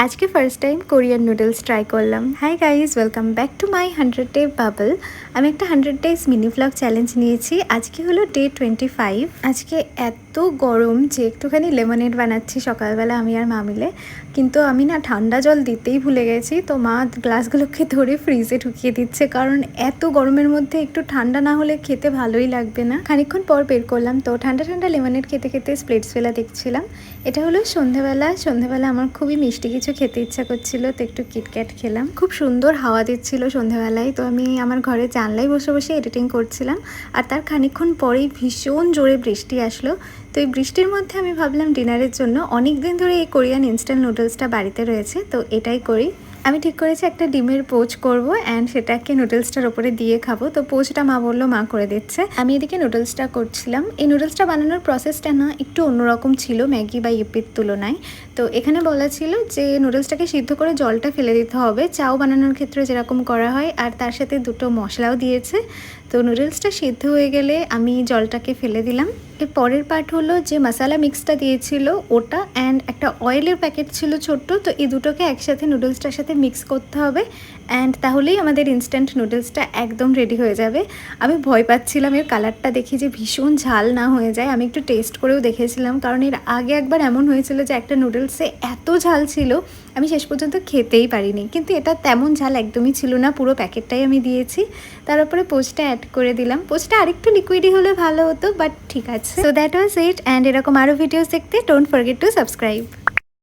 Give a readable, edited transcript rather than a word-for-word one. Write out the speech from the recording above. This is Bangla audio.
আজকে first time Korean noodles try করলাম। Hi guys, welcome back to my 100 day bubble. আমি একটা 100 ডেজ মিনি ভ্লগ চ্যালেঞ্জ নিয়েছি। আজকে হলো ডে 25। আজকে এত গরম যে একটুখানি লেমনেড বানাচ্ছি সকালবেলা আমি আর মা মিলে। কিন্তু আমি না ঠান্ডা জল দিতেই ভুলে গেছি, তো মা গ্লাসগুলোকে ধরে ফ্রিজে ঢুকিয়ে দিচ্ছে, কারণ এত গরমের মধ্যে একটু ঠান্ডা না হলে খেতে ভালোই লাগবে না। খানিকক্ষণ পর বের করলাম, তো ঠান্ডা ঠান্ডা লেমনেড খেতে খেতে স্প্লিটসভিলা দেখছিলাম। এটা হলো সন্ধেবেলা আমার খুবই মিষ্টি কিছু খেতে ইচ্ছা করছিল, তো একটু কিটক্যাট খেলাম। খুব সুন্দর হাওয়া দিচ্ছিল সন্ধেবেলায়, তো আমি আমার ঘরে জানলায় বসে বসে এডিটিং করছিলাম। আর তার খানিকক্ষণ পরেই ভীষণ জোরে বৃষ্টি আসলো। তো এই বৃষ্টির মধ্যে আমি ভাবলাম ডিনারের জন্য অনেক দিন ধরে এই কোরিয়ান ইনস্ট্যান্ট নুডলসটা বাড়িতে রয়েছে, তো এটাই করি। আমি ঠিক করেছি একটা ডিমের পোচ করব অ্যান্ড সেটাকে নুডলসটার ওপরে দিয়ে খাবো। তো পোচটা মা বললো মা করে দিচ্ছে, আমি এদিকে নুডলসটা করছিলাম। এই নুডলসটা বানানোর প্রসেসটা না একটু অন্যরকম ছিল ম্যাগি বা ইপির তুলনায়। তো এখানে বলা ছিল যে নুডলসটাকে সিদ্ধ করে জলটা ফেলে দিতে হবে, চাও বানানোর ক্ষেত্রে যেরকম করা হয়, আর তার সাথে দুটো মশলাও দিয়েছে। তো নুডলসটা সিদ্ধ হয়ে গেলে আমি জলটাকে ফেলে দিলাম। এর পরের পার্ট হলো যে মশলা মিক্সটা দিয়েছিল ওটা, অ্যান্ড একটা অয়েলের প্যাকেট ছিল ছোট্ট, তো এই দুটোকে একসাথে নুডলসটার সাথে মিক্স করতে হবে, অ্যান্ড তাহলেই আমাদের ইনস্ট্যান্ট নুডলসটা একদম রেডি হয়ে যাবে। আমি ভয় পাচ্ছিলাম এর কালারটা দেখে যে ভীষণ ঝাল না হয়ে যায়। আমি একটু টেস্ট করেও দেখেছিলাম, কারণ এর আগে একবার এমন হয়েছিল যে একটা নুডলসে এত ঝাল ছিল আমি শেষ পর্যন্ত খেতেই পারিনি। কিন্তু এটা তেমন ঝাল একদমই ছিল না, পুরো প্যাকেটটাই আমি দিয়েছি। তার উপরে পোচটা অ্যাড করে দিলাম। পোচটা আরেকটু লিকুইডই হলে ভালো হতো, বাট ঠিক আছে। So that was it, and এরকম আরও ভিডিওস দেখতে ডোন্ট ফরগেট টু সাবস্ক্রাইব।